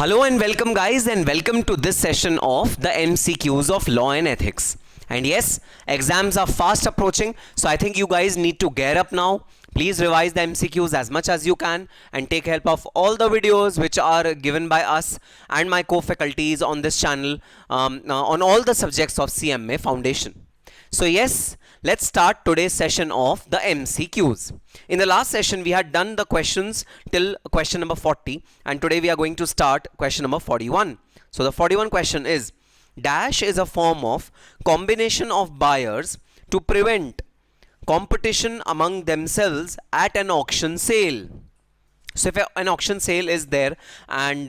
Hello and welcome guys, and welcome to this session of the MCQs of Law and Ethics. And yes, exams are fast approaching, so I think you guys need to gear up now. Please revise the MCQs as much as you can and take help of all the videos which are given by us and my co-faculties on this channel on all the subjects of CMA Foundation. So yes, let's start today's session of the MCQs. In the last session, we had done the questions till question number 40, and today we are going to start question number 41. So the 41 question is, dash is a form of combination of buyers to prevent competition among themselves at an auction sale. So if an auction sale is there and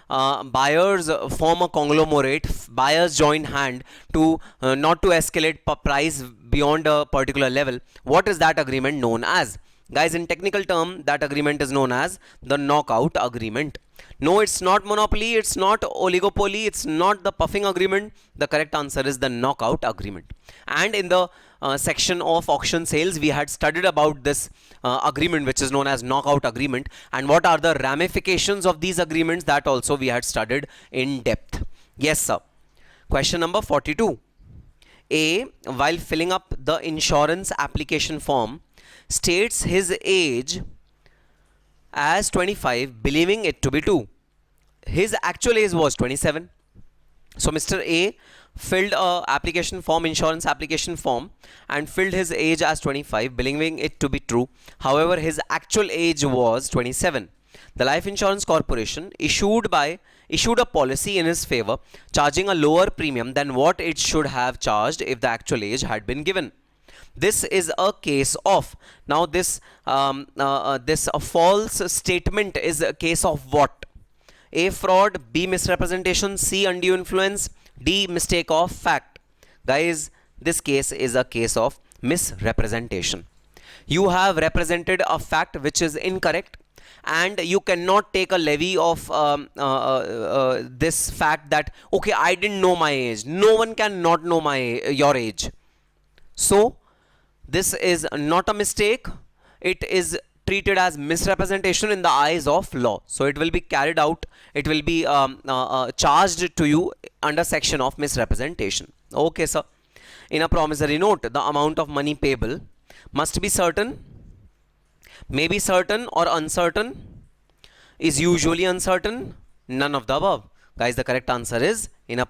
buyers form a conglomerate, buyers join hand to not to escalate price beyond a particular level, what is that agreement known as? Guys, in technical term, that agreement is known as the knockout agreement. No, it's not monopoly, it's not oligopoly, it's not the puffing agreement. The correct answer is the knockout agreement. And in the section of auction sales, we had studied about this agreement which is known as knockout agreement, and what are the ramifications of these agreements, that also we had studied in depth. Yes sir. Question number 42. A, while filling up the insurance application form, states his age as 25, believing it to be true. His actual age was 27. So Mr. A filled a application form, insurance application form, and filled his age as 25, believing it to be true. However, his actual age was 27. The Life Insurance Corporation issued a policy in his favor, charging a lower premium than what it should have charged if the actual age had been given. This is a case of, now this false statement is a case of what? A, fraud, B, misrepresentation, C, undue influence, D, mistake of fact. Guys, this case is a case of misrepresentation. You have represented a fact which is incorrect, and you cannot take a levy of this fact that, okay, I didn't know my age. No one can not know your age. So this is not a mistake. It is treated as misrepresentation in the eyes of law. So it will be carried out, it will be charged to you under section of misrepresentation. Okay sir. In a promissory note, the amount of money payable must be certain, may be certain or uncertain, is usually uncertain, none of the above. Guys, the correct answer is, in a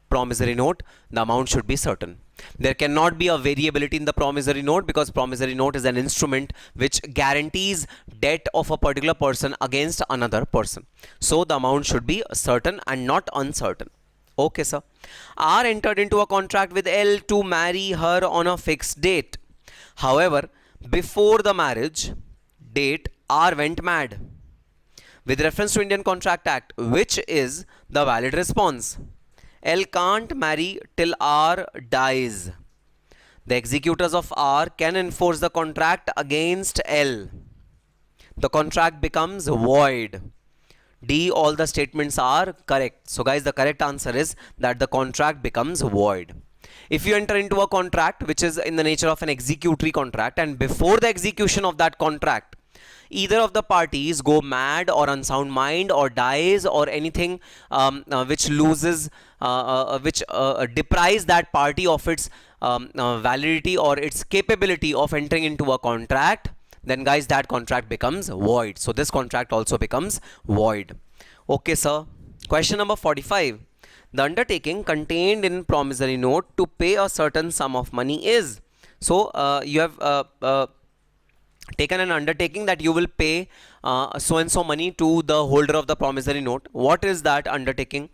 promissory note, the amount should be certain. There cannot be a variability in the promissory note, because promissory note is an instrument which guarantees debt of a particular person against another person. So the amount should be certain and not uncertain. Okay sir. R entered into a contract with L to marry her on a fixed date. However, before the marriage date, R went mad. With reference to Indian Contract Act, which is the valid response? L can't marry till R dies. The executors of R can enforce the contract against L. The contract becomes void. D, all the statements are correct. So guys, the correct answer is that the contract becomes void. If you enter into a contract which is in the nature of an executory contract, and before the execution of that contract, either of the parties go mad or unsound mind or dies or anything which loses, which deprives that party of its validity or its capability of entering into a contract, then guys, that contract becomes void. So this contract also becomes void. Okay sir. Question number 45. The undertaking contained in promissory note to pay a certain sum of money is. So you have taken an undertaking that you will pay so and so money to the holder of the promissory note. What is that undertaking?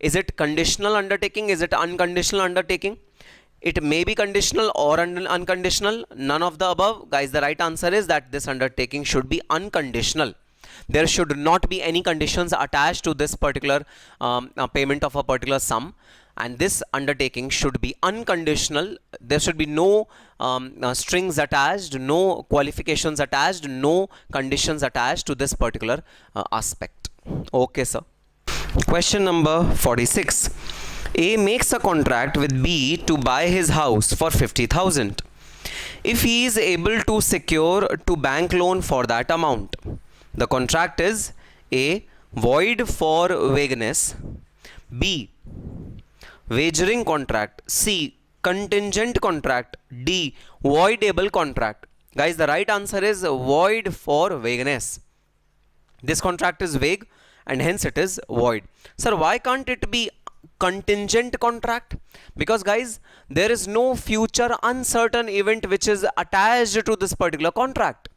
Is it conditional undertaking? Is it unconditional undertaking? It may be conditional or unconditional, none of the above. Guys, the right answer is that this undertaking should be unconditional. There should not be any conditions attached to this particular payment of a particular sum, and this undertaking should be unconditional. There should be no strings attached, no qualifications attached, no conditions attached to this particular aspect. Okay sir. Question number 46. A makes a contract with B to buy his house for 50,000. If he is able to secure to bank loan for that amount, the contract is A, void for vagueness, B, wagering contract, C, contingent contract, D, voidable contract. Guys, the right answer is void for vagueness. This contract is vague and hence it is void. Sir, why can't it be contingent contract? Because guys, there is no future uncertain event which is attached to this particular contract.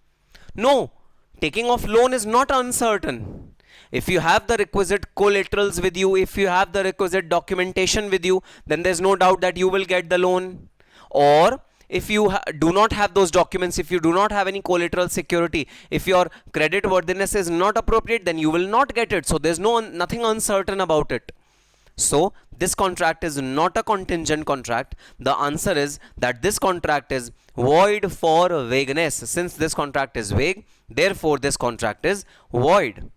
No, taking of loan is not uncertain. If you have the requisite collaterals with you, if you have the requisite documentation with you, then there's no doubt that you will get the loan. Or if you do not have those documents, if you do not have any collateral security, if your credit worthiness is not appropriate, then you will not get it. So there's nothing uncertain about it. So this contract is not a contingent contract. The answer is that this contract is void for vagueness. Since this contract is vague, therefore this contract is void.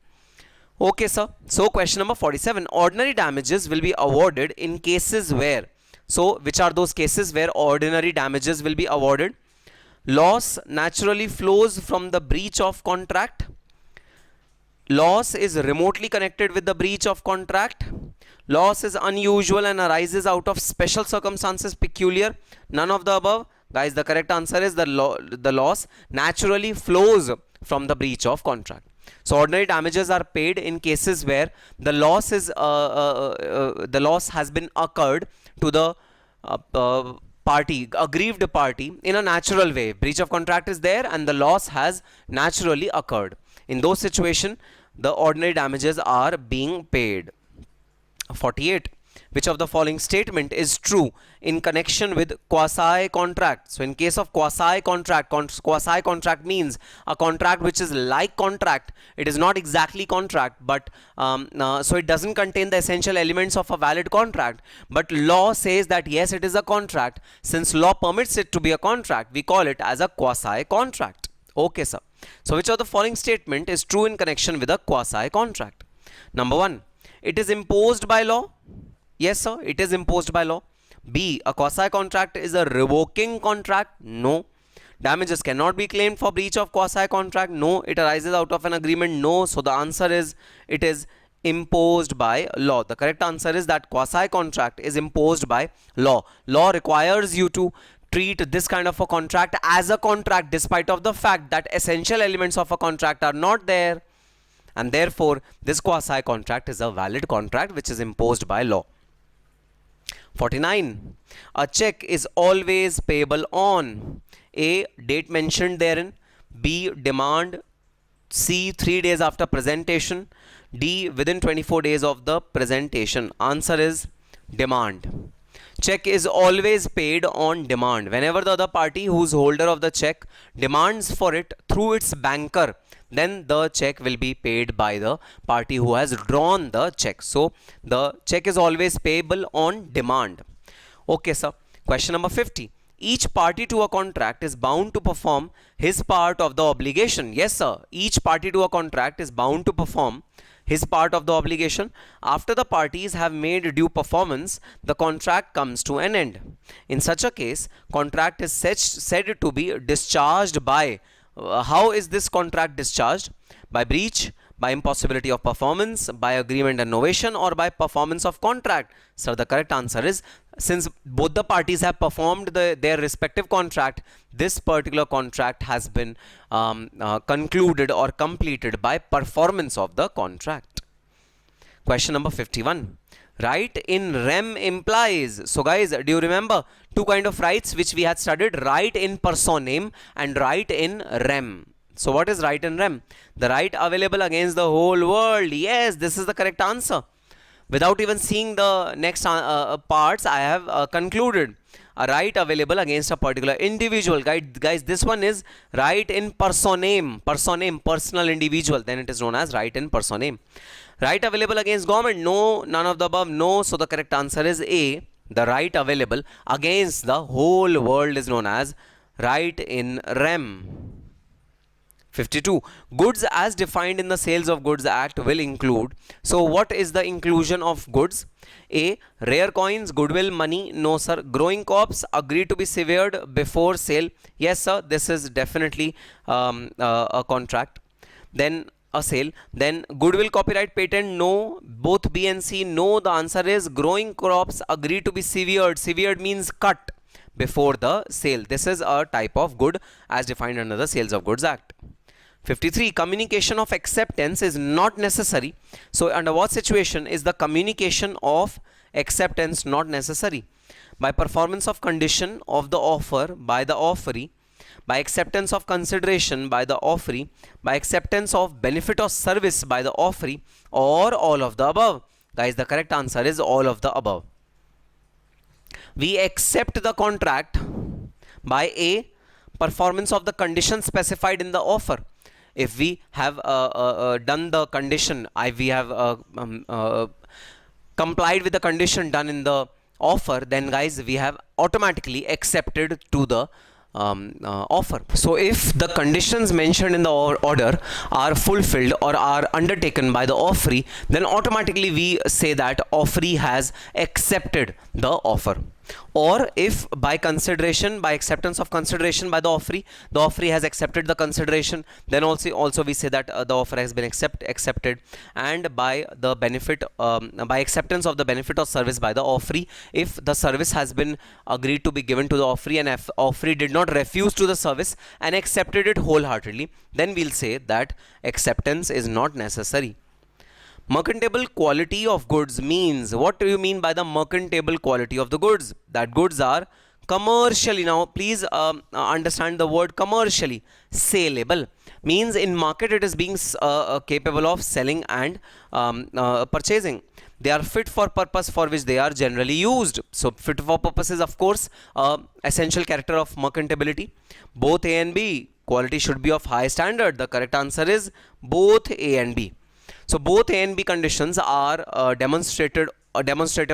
Okay, sir. So question number 47. Ordinary damages will be awarded in cases where. So which are those cases where ordinary damages will be awarded? Loss naturally flows from the breach of contract. Loss is remotely connected with the breach of contract. Loss is unusual and arises out of special circumstances peculiar. None of the above. Guys, the correct answer is the loss naturally flows from the breach of contract. So ordinary damages are paid in cases where the loss is the loss has been occurred to the party, aggrieved party, in a natural way. Breach of contract is there and the loss has naturally occurred. In those situations, the ordinary damages are being paid. 48. Which of the following statement is true in connection with quasi-contract? So in case of quasi-contract, quasi-contract means a contract which is like contract. It is not exactly contract, but so it doesn't contain the essential elements of a valid contract. But law says that yes, it is a contract. Since law permits it to be a contract, we call it as a quasi-contract. Okay, sir. So which of the following statement is true in connection with a quasi-contract? Number 1. It is imposed by law. Yes, sir, it is imposed by law. B. A quasi-contract is a revoking contract. No. Damages cannot be claimed for breach of quasi-contract. No. It arises out of an agreement. No. So the answer is it is imposed by law. The correct answer is that quasi-contract is imposed by law. Law requires you to treat this kind of a contract as a contract despite of the fact that essential elements of a contract are not there. And therefore, this quasi-contract is a valid contract which is imposed by law. 49. A check is always payable on A. Date mentioned therein, B. Demand, C. 3 days after presentation, D. Within 24 days of the presentation. Answer is demand. Check is always paid on demand. Whenever the other party who's holder of the check demands for it through its banker, then the check will be paid by the party who has drawn the check. So the check is always payable on demand. Okay, sir. Question number 50. Each party to a contract is bound to perform his part of the obligation. Yes, sir. Each party to a contract is bound to perform his part of the obligation. After the parties have made due performance, the contract comes to an end. In such a case, contract is said to be discharged by how is this contract discharged? By breach, by impossibility of performance, by agreement and novation, or by performance of contract? So the correct answer is, since both the parties have performed their respective contract, this particular contract has been concluded or completed by performance of the contract. Question number 51. Right in rem implies. So guys, do you remember two kind of rights which we had studied? Right in personam and right in rem. So what is right in rem? The right available against the whole world. Yes, this is the correct answer. Without even seeing the next parts, I have concluded a right available against a particular individual. Guys, this one is right in personam. Personam, personal individual. Then it is known as right in personam. Right available against government? No, none of the above. No. So the correct answer is A. The right available against the whole world is known as right in rem. 52. Goods as defined in the Sales of Goods Act will include. So what is the inclusion of goods? A. Rare coins, goodwill, money. No, sir. Growing crops agreed to be severed before sale. Yes, sir. This is definitely a contract. Then a sale. Then goodwill, copyright, patent, no. Both B and C, no. The answer is growing crops agree to be severed. Severed means cut before the sale. This is a type of good as defined under the Sales of Goods Act. 53. Communication of acceptance is not necessary. So under what situation is the communication of acceptance not necessary? By performance of condition of the offer by the offeree, by acceptance of consideration by the offeree, by acceptance of benefit or service by the offeree, or all of the above. Guys, the correct answer is all of the above. We accept the contract by A, performance of the condition specified in the offer. If we have done the condition, we have complied with the condition done in the offer, then guys we have automatically accepted to the offer. So if the conditions mentioned in the order are fulfilled or are undertaken by the offeree, then automatically we say that offeree has accepted the offer. Or if by consideration, by acceptance of consideration by the offeree has accepted the consideration, then also we say that the offer has been accepted. And by the benefit, by acceptance of the benefit or service by the offeree, if the service has been agreed to be given to the offeree and if offeree did not refuse to the service and accepted it wholeheartedly, then we'll say that acceptance is not necessary. Merchantable quality of goods means, what do you mean by the merchantable quality of the goods? That goods are commercially, now please understand the word commercially, saleable, means in market it is being capable of selling and purchasing. They are fit for purpose for which they are generally used. So fit for purpose is of course essential character of merchantability. Both A and B, quality should be of high standard. The correct answer is both A and B. So both A and B conditions are demonstrative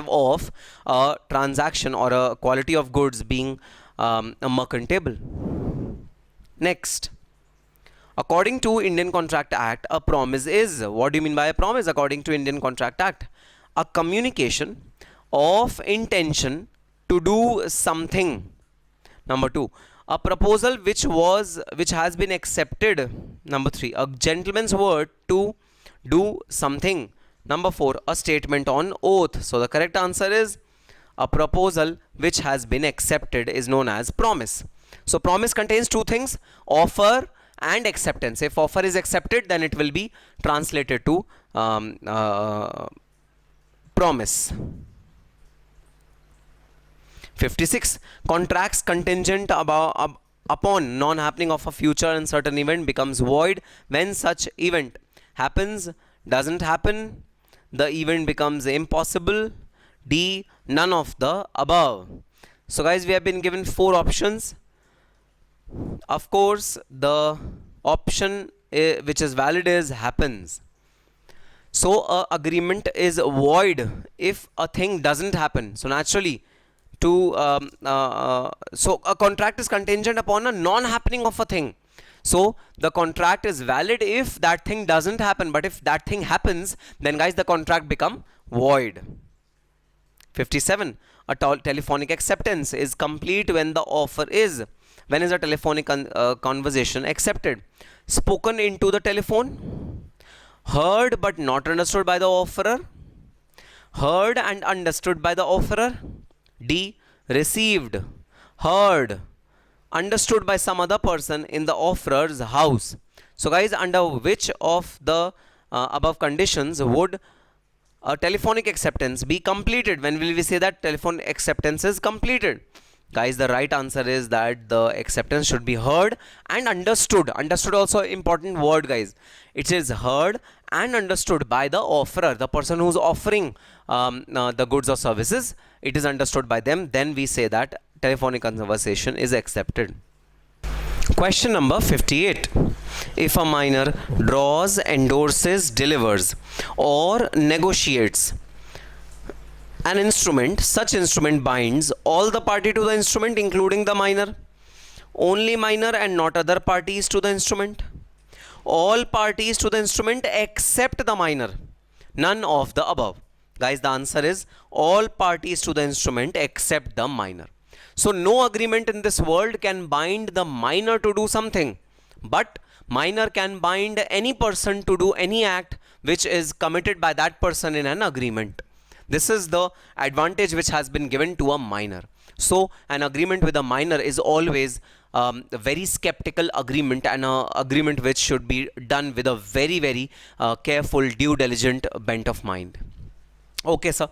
of a transaction or a quality of goods being merchantable. Next, according to Indian Contract Act, a promise is, what do you mean by a promise according to Indian Contract Act? A communication of intention to do something. Number 2, a proposal which has been accepted. Number 3, a gentleman's word to do something. Number 4, a statement on oath. So the correct answer is a proposal which has been accepted is known as promise. So promise contains two things, offer and acceptance. If offer is accepted, then it will be translated to promise. 56. Contracts contingent upon non-happening of a future uncertain event becomes void when such event happens, doesn't happen, the event becomes impossible. D, none of the above. So guys, we have been given 4 options. Of course, the option which is valid is happens. So a agreement is void if a thing doesn't happen. So naturally, so a contract is contingent upon a non-happening of a thing. So the contract is valid if that thing doesn't happen, but if that thing happens, then guys the contract become void. 57. A telephonic acceptance is complete when the offer is. When is a telephonic conversation accepted? Spoken into the telephone, heard but not understood by the offerer, heard and understood by the offerer. D, received, heard, understood by some other person in the offerer's house. So guys, under which of the above conditions would a telephonic acceptance be completed? When will we say that telephone acceptance is completed? Guys, the right answer is that the acceptance should be heard and understood. Understood also important word, guys. It is heard and understood by the offerer, the person who's offering the goods or services. It is understood by them. Then we say that telephonic conversation is accepted. Question number 58. If a minor draws, endorses, delivers, or negotiates an instrument, such instrument binds all the party to the instrument, including the minor, only minor and not other parties to the instrument, all parties to the instrument except the minor, none of the above. Guys, the answer is all parties to the instrument except the minor. So no agreement in this world can bind the minor to do something, but Minor can bind any person to do any act which is committed by that person in an agreement. This is the advantage which has been given to a minor. So an agreement with a minor is always a very skeptical agreement, and an agreement which should be done with a very careful, due diligent bent of mind. Okay, sir.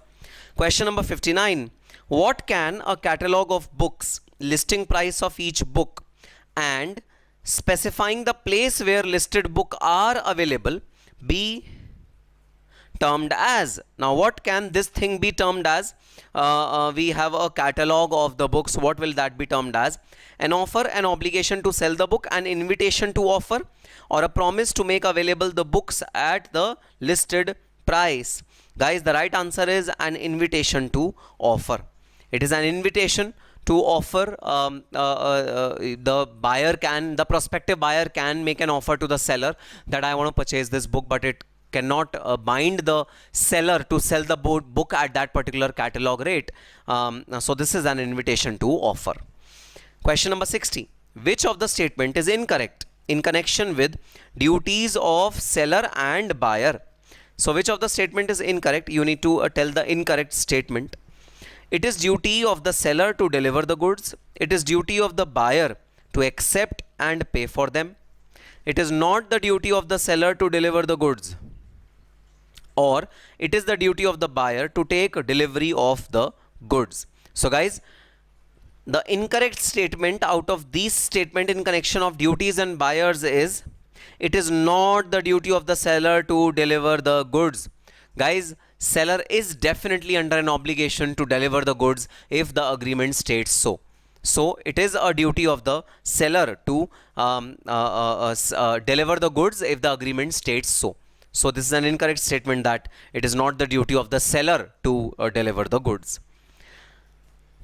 Question number 59. What can a catalog of books listing price of each book and specifying the place where listed book are available be termed as? Now what can this thing be termed as? We have a catalog of the books. What will that be termed as? An offer, an obligation to sell the book, an invitation to offer, or a promise to make available the books at the listed price? Guys, the right answer is an invitation to offer. It is an invitation to offer. The prospective buyer can make an offer to the seller that I want to purchase this book, but it cannot bind the seller to sell the book at that particular catalog rate. So this is an invitation to offer. Question number 60. Which of the statement is incorrect in connection with duties of seller and buyer? So which of the statement is incorrect? You need to tell the incorrect statement. It is duty of the seller to deliver the goods. It is duty of the buyer to accept and pay for them. It is not the duty of the seller to deliver the goods. Or it is the duty of the buyer to take delivery of the goods. So guys, the incorrect statement out of these statement in connection of duties and buyers is, it is not the duty of the seller to deliver the goods. Guys, seller is definitely under an obligation to deliver the goods if the agreement states so. So it is a duty of the seller to deliver the goods if the agreement states so. So this is an incorrect statement, that it is not the duty of the seller to deliver the goods.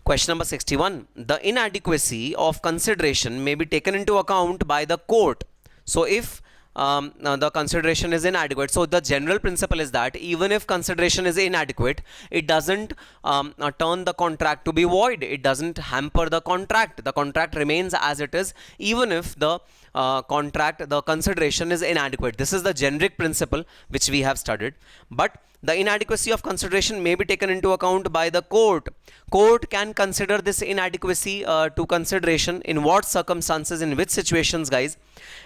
Question number 61. The inadequacy of consideration may be taken into account by the court. So if the consideration is inadequate, so the general principle is that even if consideration is inadequate, it doesn't turn the contract to be void. It doesn't hamper the contract. The contract remains as it is, even if the the consideration is inadequate. This is the generic principle which we have studied. But the inadequacy of consideration may be taken into account by the court. Court can consider this inadequacy to consideration in what circumstances, in which situations, guys?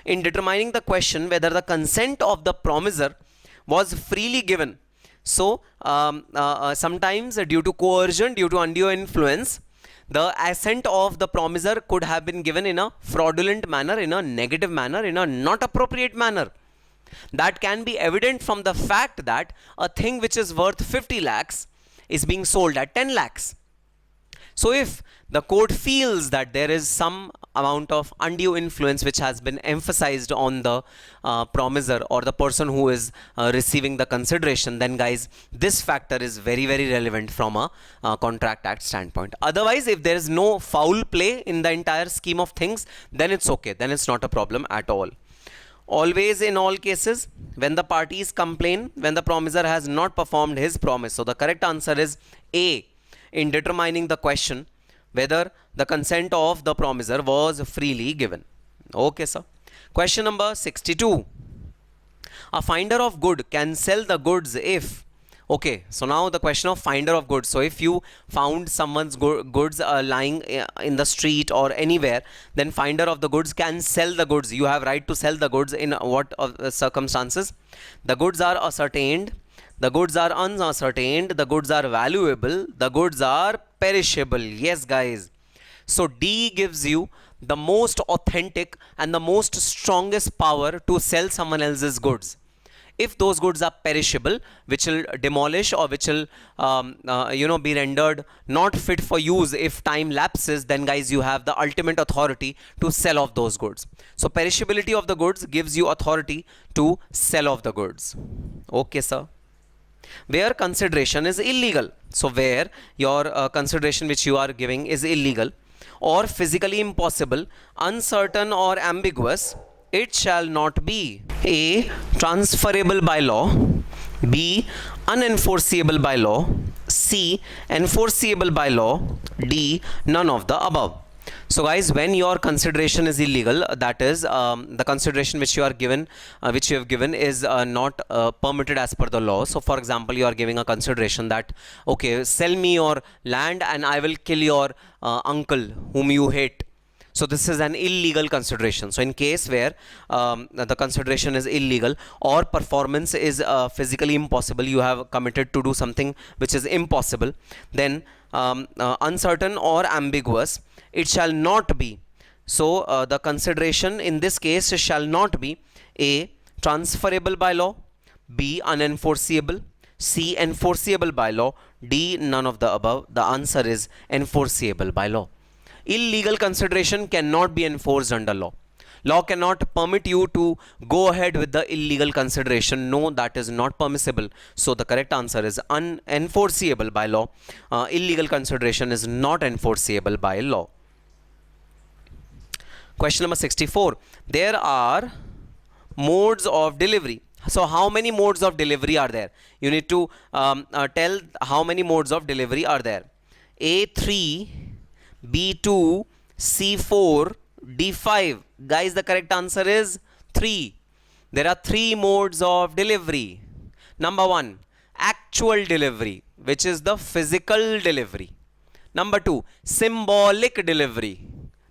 In determining the question whether the consent of the promiser was freely given. So sometimes due to coercion, due to undue influence, the assent of the promiser could have been given in a fraudulent manner, in a negative manner, in a not appropriate manner. That can be evident from the fact that a thing which is worth 50 lakhs is being sold at 10 lakhs. So if the court feels that there is some amount of undue influence which has been emphasized on the promiser or the person who is receiving the consideration, then guys, this factor is very relevant from a contract act standpoint. Otherwise, if there is no foul play in the entire scheme of things, then it's okay, then it's not a problem at all. Always, in all cases, when the parties complain, when the promiser has not performed his promise. So the correct answer is A, in determining the question whether the consent of the promiser was freely given. Okay, sir. Question number 62. A finder of good can sell the goods if... Okay, so now the question of finder of goods. So if you found someone's goods lying in the street or anywhere, then finder of the goods can sell the goods. You have right to sell the goods in what circumstances? The goods are ascertained, the goods are unascertained, the goods are valuable, the goods are perishable. Yes, guys. So D gives you the most authentic and the most strongest power to sell someone else's goods. If those goods are perishable, which will demolish or which will be rendered not fit for use if time lapses, then guys, you have the ultimate authority to sell off those goods. So perishability of the goods gives you authority to sell off the goods. Okay, sir. Where consideration is illegal, so where your consideration which you are giving is illegal or physically impossible, uncertain or ambiguous, it shall not be A, transferable by law, B, unenforceable by law, C, enforceable by law, D, none of the above. So guys, when your consideration is illegal, that is the consideration which you are given, which you have given is not permitted as per the law. So for example, you are giving a consideration that, okay, sell me your land and I will kill your uncle whom you hate. So this is an illegal consideration. So in case where the consideration is illegal or performance is physically impossible, you have committed to do something which is impossible, then uncertain or ambiguous, it shall not be. So the consideration in this case shall not be A, transferable by law, B, unenforceable, C, enforceable by law, D, none of the above. The answer is enforceable by law. Illegal consideration cannot be enforced under law. Law cannot permit you to go ahead with the illegal consideration. No, that is not permissible. So the correct answer is unenforceable by law. Illegal consideration is not enforceable by law. Question number 64. There are modes of delivery. So how many modes of delivery are there? You need to tell how many modes of delivery are there. A3, B2, C4, D5. Guys, the correct answer is 3. There are 3 modes of delivery. Number 1, actual delivery, which is the physical delivery. Number 2, symbolic delivery.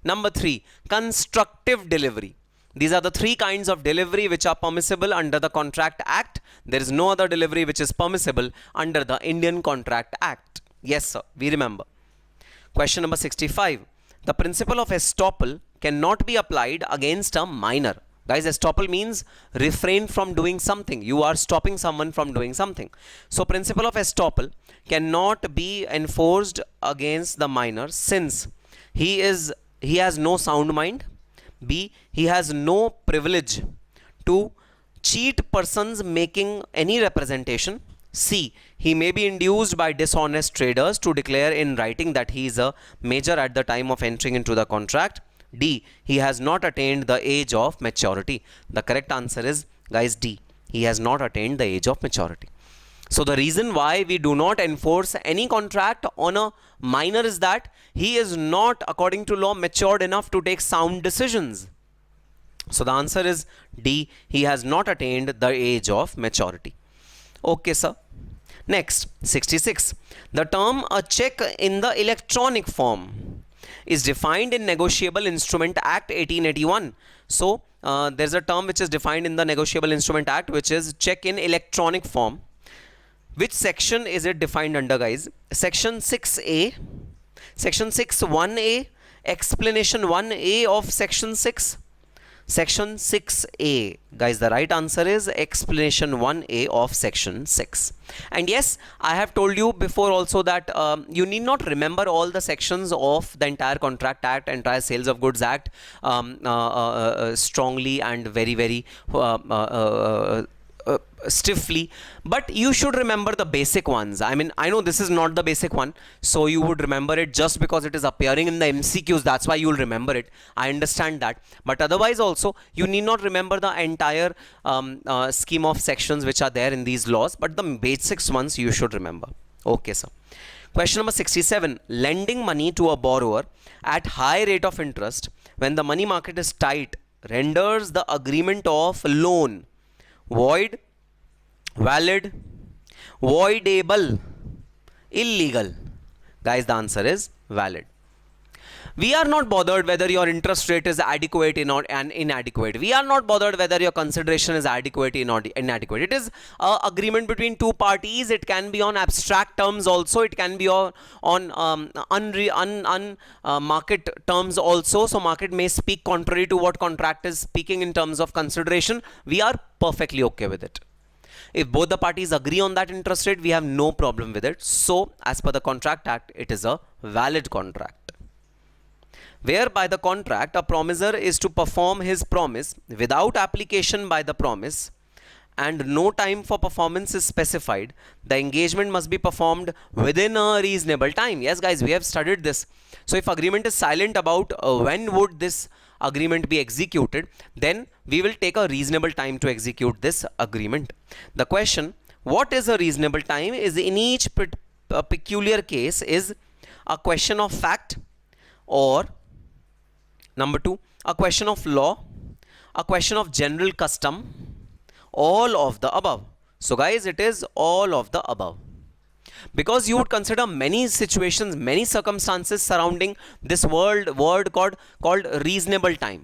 Number 3, constructive delivery. These are the 3 kinds of delivery which are permissible under the Contract Act. There is no other delivery which is permissible under the Indian Contract Act. Yes, sir, we remember. Question number 65. The principle of estoppel cannot be applied against a minor. Guys, estoppel means refrain from doing something. You are stopping someone from doing something. So principle of estoppel cannot be enforced against the minor since he has no sound mind. B, he has no privilege to cheat persons making any representation. C, he may be induced by dishonest traders to declare in writing that he is a major at the time of entering into the contract. D, he has not attained the age of maturity. The correct answer is, guys, D, he has not attained the age of maturity. So the reason why we do not enforce any contract on a minor is that he is not, according to law, matured enough to take sound decisions. So the answer is D, he has not attained the age of maturity. Okay, sir. Next, 66. The term a check in the electronic form is defined in Negotiable Instrument Act 1881. So there's a term which is defined in the Negotiable Instrument Act, which is check in electronic form. Which section is it defined under, guys? Section 6A, Section 6(1)(a), explanation 1A of Section 6. Section 6A. Guys, the right answer is explanation 1A of Section 6. And yes, I have told you before also that you need not remember all the sections of the entire Contract Act, entire Sales of Goods Act strongly and very stiffly, but you should remember the basic ones. I mean, I know this is not the basic one, so you would remember it just because it is appearing in the MCQs. That's why you will remember it. I understand that, but otherwise also you need not remember the entire scheme of sections which are there in these laws, but the basics ones you should remember. Okay, sir. Question number 67. Lending money to a borrower at high rate of interest when the money market is tight renders the agreement of loan void, valid, voidable, illegal. Guys, the answer is valid. We are not bothered whether your interest rate is adequate or inadequate. We are not bothered whether your consideration is adequate or inadequate. It is an agreement between two parties. It can be on abstract terms also. It can be on market terms also. So market may speak contrary to what contract is speaking in terms of consideration. We are perfectly okay with it. If both the parties agree on that interest rate, we have no problem with it. So as per the Contract Act, it is a valid contract. Whereby the contract, a promisor is to perform his promise without application by the promise and no time for performance is specified, the engagement must be performed within a reasonable time. Yes, guys, we have studied this. So if agreement is silent about when would this agreement be executed, then we will take a reasonable time to execute this agreement. The question, what is a reasonable time, is in each peculiar case is a question of fact or Number 2, a question of law, a question of general custom, all of the above. So guys, it is all of the above, because you would consider many situations, many circumstances surrounding this word called reasonable time.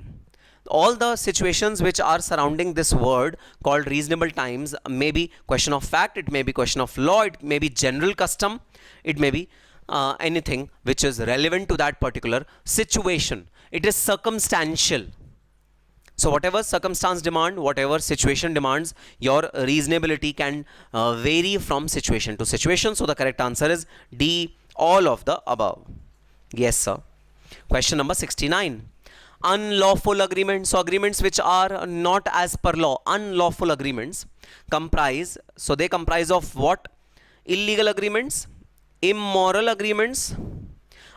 All the situations which are surrounding this word called reasonable times may be question of fact, it may be question of law, it may be general custom, it may be anything which is relevant to that particular situation. It is circumstantial. So whatever circumstance demand, whatever situation demands, your reasonability can vary from situation to situation. So the correct answer is D, all of the above. Yes, sir. Question number 69. Unlawful agreements. So agreements which are not as per law, unlawful agreements comprise, so they comprise of what? Illegal agreements, immoral agreements,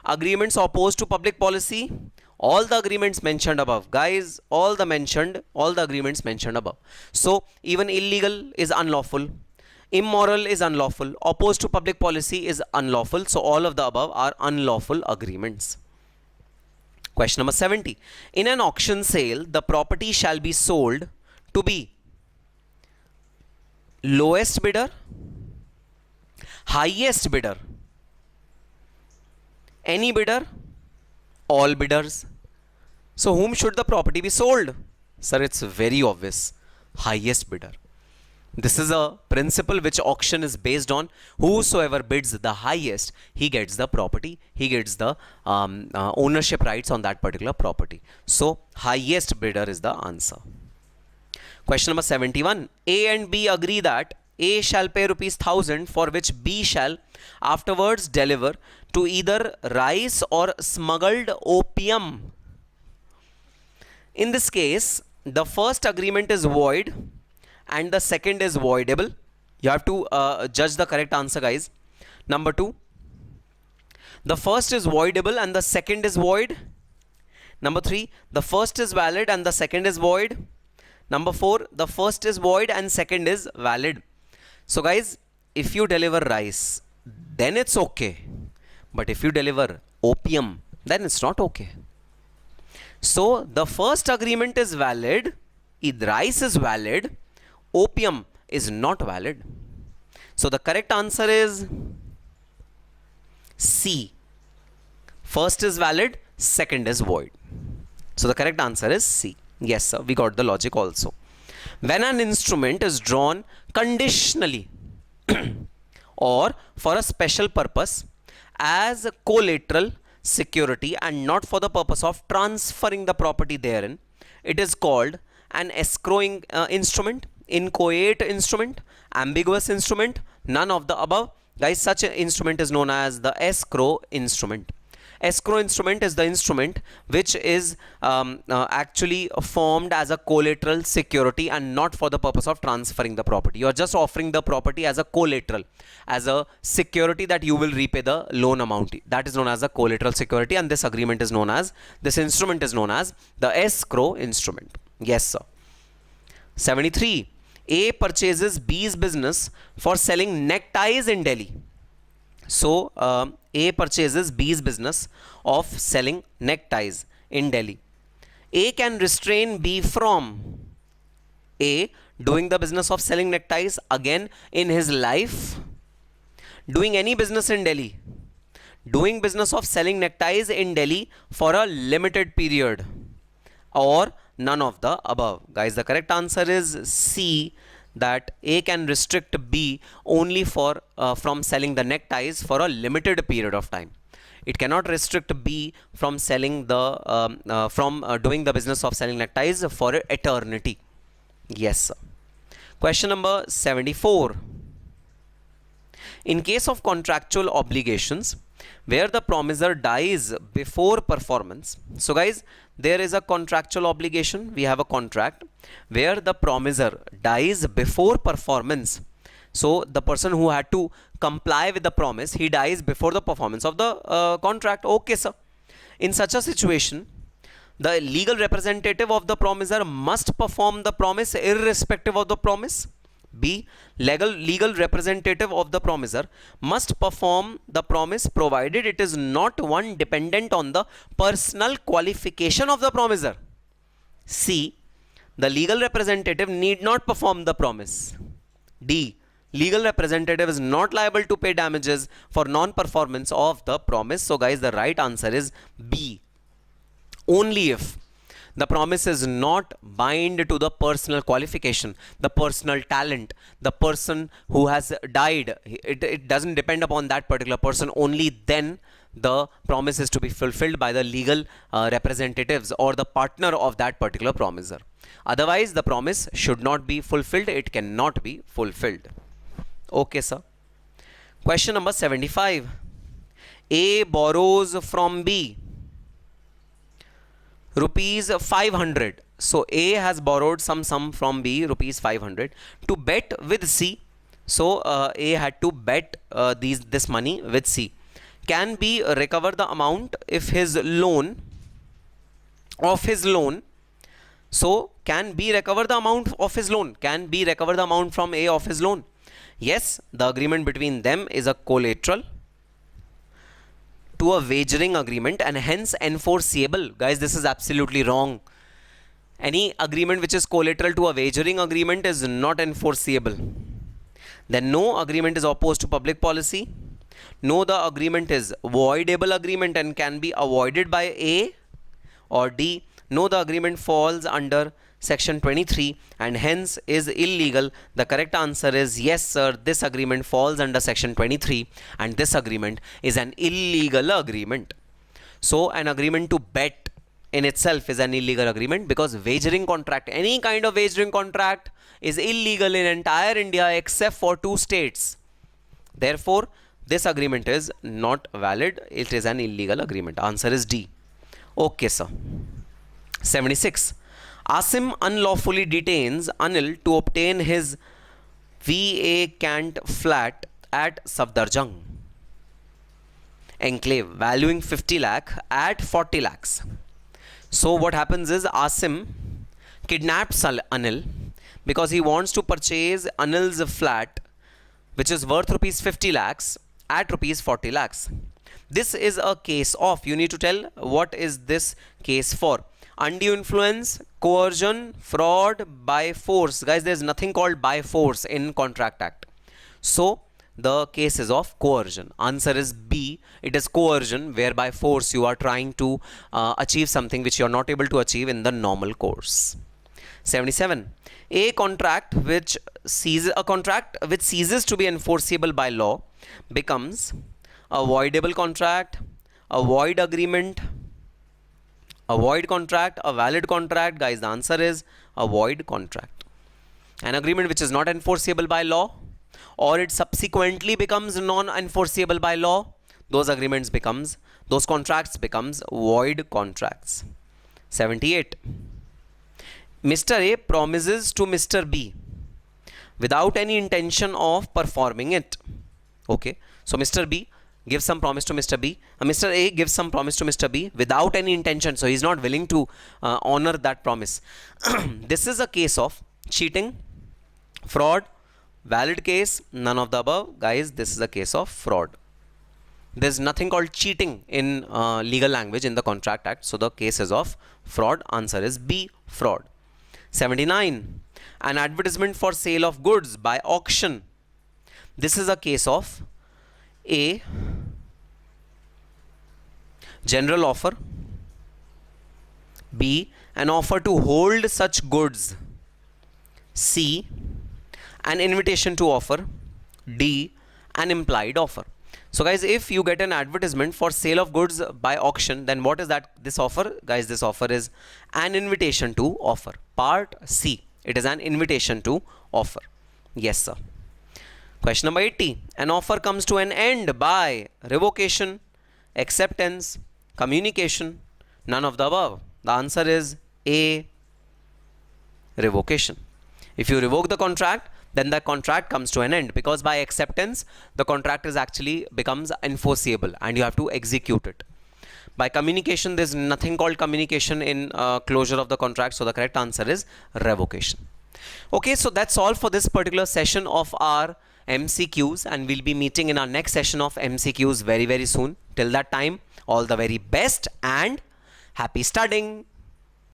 agreements opposed to public policy, all the agreements mentioned above. Guys, all the agreements mentioned above. So even illegal is unlawful, immoral is unlawful, opposed to public policy is unlawful. So all of the above are unlawful agreements. Question number 70. In an auction sale, the property shall be sold to be lowest bidder, highest bidder, any bidder, all bidders. So whom should the property be sold? Sir, it's very obvious. Highest bidder. This is a principle which auction is based on. Whosoever bids the highest, he gets the property, he gets the ownership rights on that particular property. So highest bidder is the answer. Question number 71. A and B agree that A shall pay ₹1,000 for which B shall afterwards deliver to either rice or smuggled opium. In this case, the first agreement is void and the second is voidable. You have to judge the correct answer, guys. Number 2, the first is voidable and the second is void. Number 3, the first is valid and the second is void. Number 4, the first is void and second is valid. So guys, if you deliver rice, then it's okay. But if you deliver opium, then it's not okay. So the first agreement is valid, rice is valid, opium is not valid. So the correct answer is C. First is valid, second is void. So the correct answer is C. Yes, sir, we got the logic also. When an instrument is drawn conditionally or for a special purpose as a collateral security and not for the purpose of transferring the property therein, it is called an escrowing instrument, inchoate instrument, ambiguous instrument, none of the above. Guys, such an instrument is known as the escrow instrument. Escrow instrument is the instrument which is actually formed as a collateral security and not for the purpose of transferring the property. You are just offering the property as a collateral, as a security that you will repay the loan amount. That is known as a collateral security, and this agreement is known as, this instrument is known as the escrow instrument. Yes, sir. 73. A purchases B's business for selling neckties in Delhi. So A purchases B's business of selling neckties in Delhi. A can restrain B from A doing the business of selling neckties again in his life, doing any business in Delhi, doing business of selling neckties in Delhi for a limited period, or none of the above. Guys, the correct answer is C, that A can restrict B only for from selling the neckties for a limited period of time. It cannot restrict B from selling the doing the business of selling neckties for eternity. Yes, sir. Question number 74. In case of contractual obligations where the promisor dies before performance. So guys, there is a contractual obligation. We have a contract where the promisor dies before performance. So the person who had to comply with the promise, he dies before the performance of the contract. Okay, sir. In such a situation, the legal representative of the promisor must perform the promise irrespective of the promise B. Legal representative of the promisor must perform the promise provided it is not one dependent on the personal qualification of the promisor. C. The legal representative need not perform the promise. D. Legal representative is not liable to pay damages for non-performance of the promise. So guys, the right answer is B. Only if the promise is not bind to the personal qualification, the personal talent, the person who has died, it doesn't depend upon that particular person, only then the promise is to be fulfilled by the legal representatives or the partner of that particular promisor. Otherwise, the promise should not be fulfilled. It cannot be fulfilled. Okay, sir. Question number 75. A borrows from B rupees 500. So A has borrowed some sum from B, rupees 500, to bet with C. So A had to bet this money with C. Can B recover the amount if his loan of his loan? So can B recover the amount of his loan? Can B recover the amount from A of his loan? Yes, the agreement between them is a collateral to a wagering agreement and hence enforceable. Guys, this is absolutely wrong. Any agreement which is collateral to a wagering agreement is not enforceable. Then no agreement is opposed to public policy. No, the agreement is voidable agreement and can be avoided by A. Or D. No, the agreement falls under section 23 and hence is illegal. The correct answer is yes, sir. This agreement falls under section 23 and this agreement is an illegal agreement. So an agreement to bet in itself is an illegal agreement because wagering contract, any kind of wagering contract, is illegal in entire India except for 2 states. Therefore, this agreement is not valid. It is an illegal agreement. Answer is D. Okay, sir. 76. Asim unlawfully detains Anil to obtain his vacant flat at Safdarjung enclave valuing 50 lakh at 40 lakhs. So what happens is Asim kidnaps Anil because he wants to purchase Anil's flat which is worth rupees 50 lakhs at rupees 40 lakhs. This is a case of, you need to tell what is this case for. Undue influence, coercion, fraud, by force. Guys, there is nothing called by force in Contract Act. So the case is of coercion. Answer is B. It is coercion, where by force you are trying to achieve something which you are not able to achieve in the normal course. 77. A contract which ceases to be enforceable by law becomes a voidable contract, a void agreement, a void contract, a valid contract. Guys, the answer is a void contract. An agreement which is not enforceable by law or it subsequently becomes non-enforceable by law, those contracts becomes void contracts. 78. Mr. A promises to Mr. B without any intention of performing it. Okay, so Mr. B gives some promise to Mr. B. Mr. A gives some promise to Mr. B without any intention. So he's not willing to honor that promise. This is a case of cheating, fraud, valid case, none of the above. Guys, this is a case of fraud. There's nothing called cheating in legal language in the Contract Act. So the case is of fraud. Answer is B, fraud. 79. An advertisement for sale of goods by auction. This is a case of A, general offer, B, an offer to hold such goods, C, an invitation to offer, D, an implied offer. So guys, if you get an advertisement for sale of goods by auction, then what is this offer? Guys, this offer is an invitation to offer. Part C, it is an invitation to offer. Yes, sir. Question number 80. An offer comes to an end by revocation, acceptance, communication, none of the above. The answer is A, revocation. If you revoke the contract, then the contract comes to an end, because by acceptance, the contract is actually becomes enforceable and you have to execute it. By communication, there is nothing called communication in closure of the contract. So the correct answer is revocation. Okay, so that's all for this particular session of our MCQs, and we'll be meeting in our next session of MCQs very, very soon. Till that time, all the very best and happy studying.